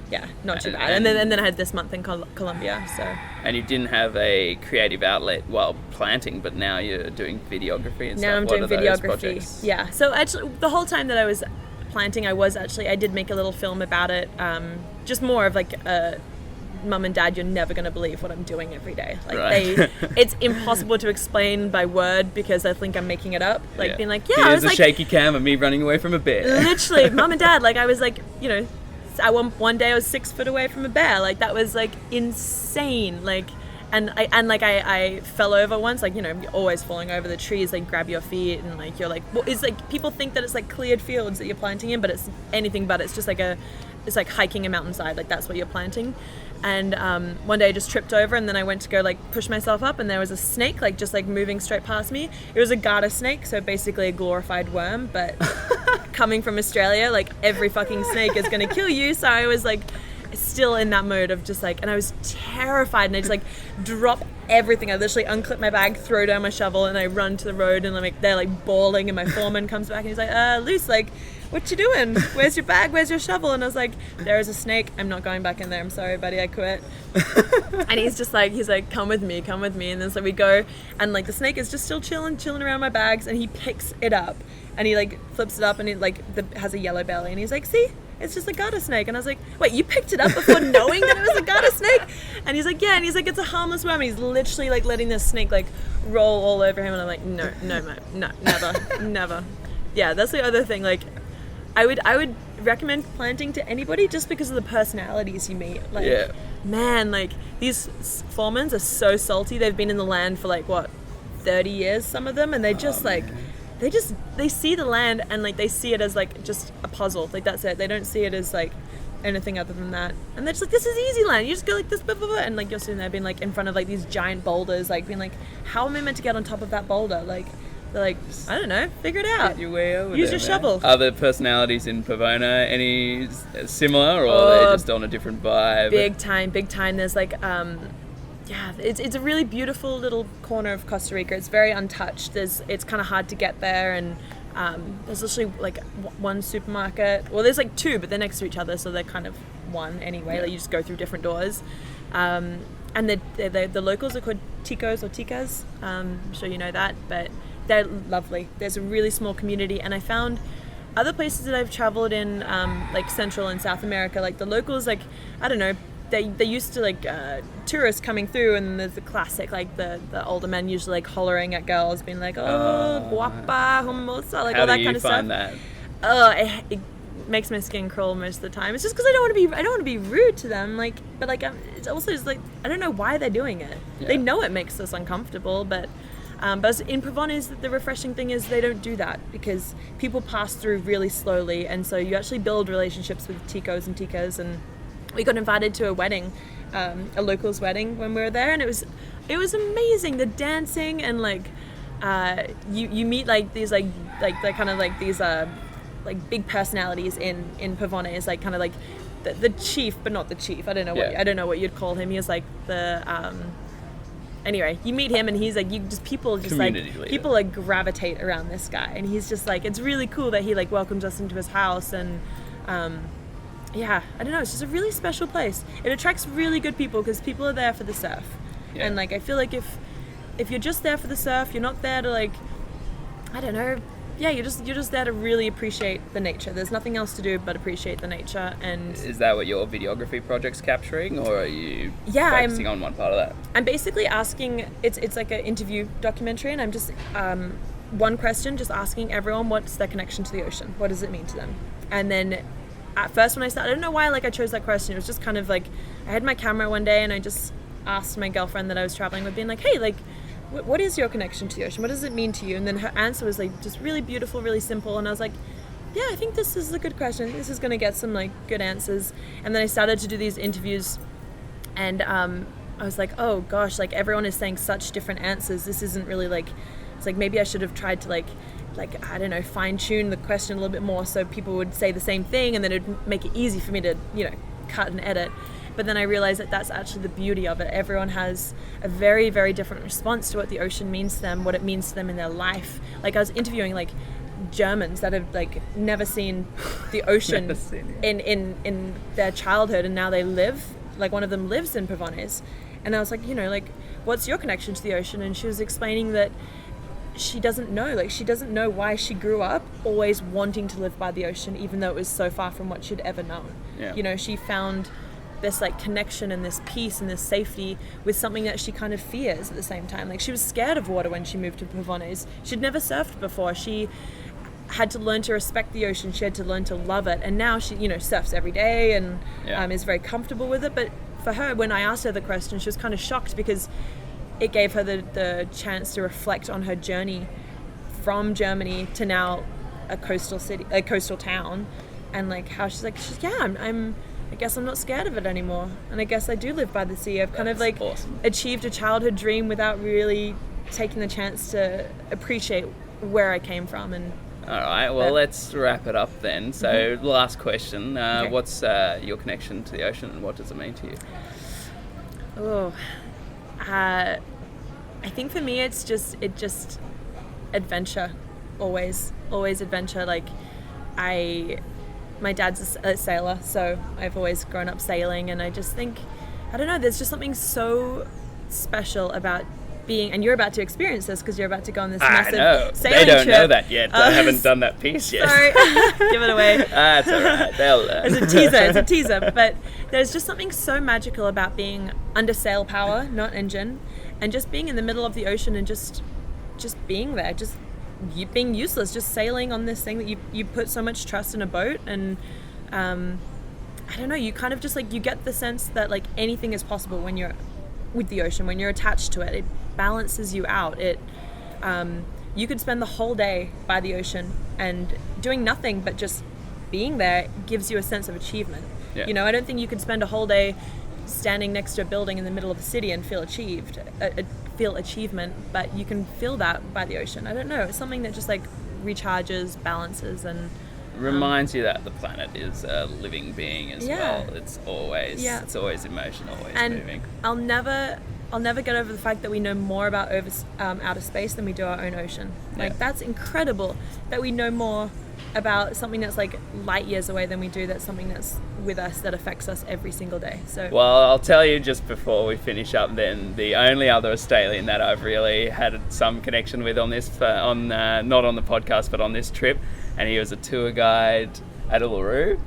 Yeah, not too bad. And then I had this month in Colombia. So. And you didn't have a creative outlet while planting, but now you're doing videography and stuff. Now I'm doing videography. Yeah. So actually, the whole time that I was planting, I did make a little film about it. Just more of Mum and Dad, you're never going to believe what I'm doing every day. It's impossible to explain by word because I think I'm making it up. Being I was a shaky cam of me running away from a bear. Literally, Mum and Dad, I was one day I was 6 foot away from a bear. That was insane. I fell over once. You're always falling over the trees. Grab your feet and you're it's people think that it's cleared fields that you're planting in, but it's anything but. It's just it's like hiking a mountainside. That's what you're planting. And one day I just tripped over, and then I went to go push myself up, and there was a snake just moving straight past me. It was a garter snake, so basically a glorified worm, but coming from Australia, every fucking snake is gonna kill you. So I was still in that mode of just and I was terrified, and I just drop everything. I literally unclip my bag, throw down my shovel, and I run to the road, and they're bawling, and my foreman comes back and he's Luce, what you doing? Where's your bag? Where's your shovel? And I was there is a snake. I'm not going back in there. I'm sorry, buddy. I quit. And he's just come with me. And then so we go, and the snake is just still chilling around my bags, and he picks it up, and he flips it up, and it has a yellow belly, and he's see? It's just a garter snake. And I was wait, you picked it up before knowing that it was a garter snake? And he's yeah. And he's it's a harmless worm. And he's literally letting this snake roll all over him. And I'm no, mate, no, never. Yeah, that's the other thing. I would recommend planting to anybody just because of the personalities you meet. Man, these foremans are so salty. They've been in the land for 30 years, some of them, and they just they see the land and they see it as just a puzzle. That's it. They don't see it as anything other than that. And they're just this is easy land. You just go this, blah, blah, blah. And you're sitting there being in front of these giant boulders, being how am I meant to get on top of that boulder? They're I don't know, figure it out. Get your way over Use there, your shovel. Are the personalities in Pavona any similar, or are they just on a different vibe? Big time. There's it's a really beautiful little corner of Costa Rica. It's very untouched. It's kind of hard to get there, and there's literally one supermarket. Well, there's two, but they're next to each other, so they're kind of one anyway. Yeah. You just go through different doors. And the locals are called ticos or ticas. I'm sure you know that, but they're lovely. There's a really small community, and I found other places that I've traveled in, Central and South America, the locals, I don't know, they used to tourists coming through, and there's the classic the older men usually hollering at girls, being guapa, hermosa, all that kind of stuff. How do you find that? makes my skin crawl most of the time. It's just because I don't want to be rude to them. Like, but like it's also just like I don't know why they're doing it. Yeah. They know it makes us uncomfortable, but in Pavones, the refreshing thing is they don't do that because people pass through really slowly, and so you actually build relationships with Ticos and Ticas. And we got invited to a wedding, a locals wedding when we were there, and it was amazing. The dancing and like you meet like these like kind of like these like big personalities in Pavones, like kind of like the chief, but not the chief. I don't know what you'd call him. He was like the anyway, you meet him and he's like people like gravitate around this guy, and he's just like, it's really cool that he like welcomes us into his house. And yeah, I don't know, it's just a really special place. It attracts really good people because people are there for the surf. Yeah. And like I feel like if you're just there for the surf, you're not there to like, I don't know, yeah, you're just there to really appreciate the nature. There's nothing else to do but appreciate the nature. And is that what your videography project's capturing, or are you focusing on one part of that? I'm basically asking, it's like an interview documentary, and I'm just one question, just asking everyone what's their connection to the ocean. What does it mean to them? And then at first when I started, I don't know why like I chose that question. It was just kind of like I had my camera one day and I just asked my girlfriend that I was traveling with, being like, hey, like, what is your connection to the ocean? What does it mean to you? And then her answer was like just really beautiful, really simple. And I was like, yeah, I think this is a good question. This is going to get some like good answers. And then I started to do these interviews, and I was like, oh gosh, like everyone is saying such different answers. This isn't really like, it's like maybe I should have tried to like I don't know, fine tune the question a little bit more so people would say the same thing, and then it'd make it easy for me to, cut and edit. But then I realized that that's actually the beauty of it. Everyone has a very, very different response to what the ocean means to them, what it means to them in their life. Like I was interviewing like Germans that have like never seen the ocean in their childhood, and now they live, like one of them lives in Pavones. And I was like, like, what's your connection to the ocean? And she was explaining that she doesn't know why she grew up always wanting to live by the ocean, even though it was so far from what she'd ever known. Yeah. She found this like connection and this peace and this safety with something that she kind of fears at the same time. Like she was scared of water when she moved to Pavones. She'd never surfed before. She had to learn to respect the ocean. She had to learn to love it. And now she, surfs every day and is very comfortable with it. But for her, when I asked her the question, she was kind of shocked because it gave her the chance to reflect on her journey from Germany to now a coastal town, and like how she's I guess I'm not scared of it anymore, and I guess I do live by the sea. I've kind of like awesome. Achieved a childhood dream without really taking the chance to appreciate where I came from. And all right, well, let's wrap it up then. So last question, okay. What's your connection to the ocean, and what does it mean to you? I think for me it's just adventure, always adventure. Like my dad's a sailor, so I've always grown up sailing, and I just think, I don't know, there's just something so special about being, and you're about to experience this because you're about to go on this massive sailing trip. They don't know that yet. I haven't done that piece yet. Sorry, give it away. That's all right. They'll learn. It's a teaser. But there's just something so magical about being under sail power, not engine, and just being in the middle of the ocean and just being there, just being useless, just sailing on this thing that you put so much trust in a boat. And I don't know, you kind of just like, you get the sense that like anything is possible when you're with the ocean, when you're attached to it. It balances you out. You could spend the whole day by the ocean and doing nothing but just being there gives you a sense of achievement. Yeah. I don't think you could spend a whole day standing next to a building in the middle of the city and feel achievement, but you can feel that by the ocean. I don't know, it's something that just like recharges, balances, and reminds you that the planet is a living being as well. It's always in motion, always moving. I'll never get over the fact that we know more about outer space than we do our own ocean. Like that's incredible that we know more about something that's like light years away than we do that's something that's with us, that affects us every single day. So, well, I'll tell you just before we finish up then, the only other Australian that I've really had some connection with on this, not on the podcast, but on this trip, and he was a tour guide at Uluru,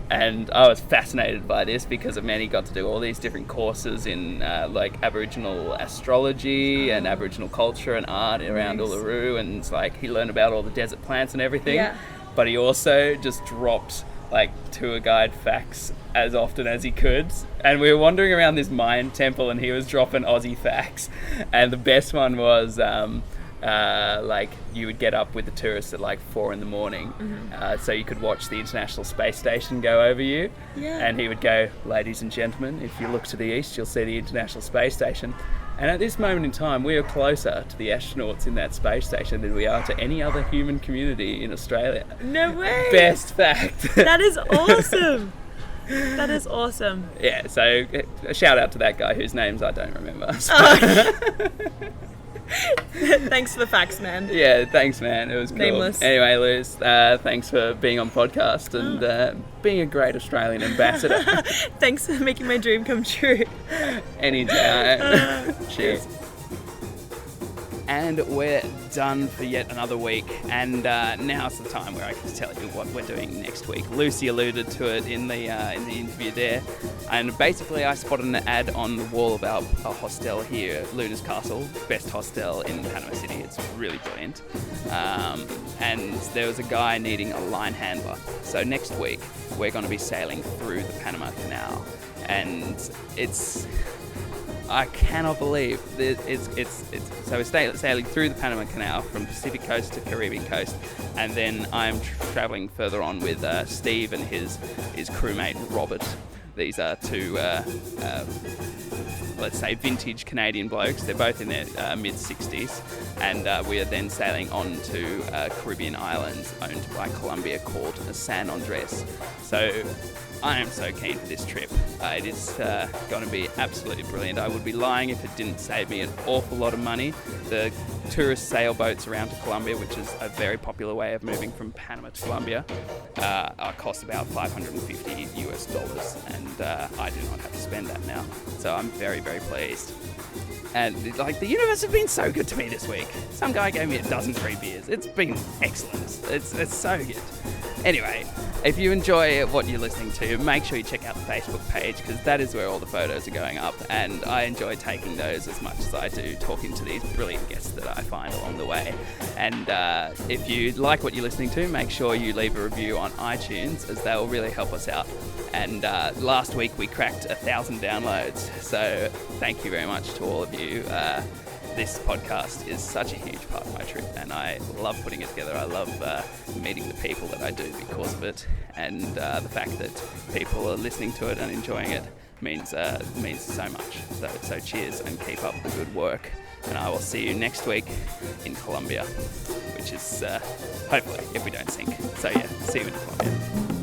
and I was fascinated by this because he got to do all these different courses in like Aboriginal astrology and Aboriginal culture and art around Uluru, and it's like he learned about all the desert plants and everything. Yeah. But he also just dropped like tour guide facts as often as he could, and we were wandering around this Mayan temple and he was dropping Aussie facts, and the best one was like you would get up with the tourists at like 4 a.m, so you could watch the International Space Station go over you, and he would go, "Ladies and gentlemen, if you look to the east you'll see the International Space Station." And at this moment in time, we are closer to the astronauts in that space station than we are to any other human community in Australia. No way! Best fact. That is awesome. That is awesome. Yeah, so a shout out to that guy whose names I don't remember. Thanks for the facts, man. Yeah, thanks, man. It was cool. Nameless. Anyway, Luz, thanks for being on podcast and being a great Australian ambassador. Thanks for making my dream come true. Anytime. Cheers. And we're done for yet another week, and now's the time where I can tell you what we're doing next week. Lucy alluded to it in the interview there, and basically I spotted an ad on the wall about a hostel here, Luna's Castle, best hostel in Panama City. It's really brilliant, and there was a guy needing a line handler. So next week we're going to be sailing through the Panama Canal, and I cannot believe that so we're sailing through the Panama Canal from Pacific coast to Caribbean coast, and then I'm travelling further on with Steve and his crewmate Robert. These are two, let's say, vintage Canadian blokes. They're both in their mid-60s, and we are then sailing on to Caribbean islands owned by Colombia called San Andres. So I am so keen for this trip. It is going to be absolutely brilliant. I would be lying if it didn't save me an awful lot of money. The tourist sailboats around to Colombia, which is a very popular way of moving from Panama to Colombia, cost about $550 US, and I do not have to spend that now. So I'm very, very pleased. And like, the universe has been so good to me this week. Some guy gave me a dozen free beers. It's been excellent. It's so good. Anyway, if you enjoy what you're listening to, make sure you check out the Facebook page, because that is where all the photos are going up, and I enjoy taking those as much as I do talking to these brilliant guests that I find along the way. And if you like what you're listening to, make sure you leave a review on iTunes, as that will really help us out. And last week we cracked 1,000 downloads, so thank you very much to all of you. This podcast is such a huge part of my trip, and I love putting it together. I love meeting the people that I do because of it, and the fact that people are listening to it and enjoying it means so much. So cheers, and keep up the good work, and I will see you next week in Colombia, which is hopefully, if we don't sink. So yeah, see you in Colombia.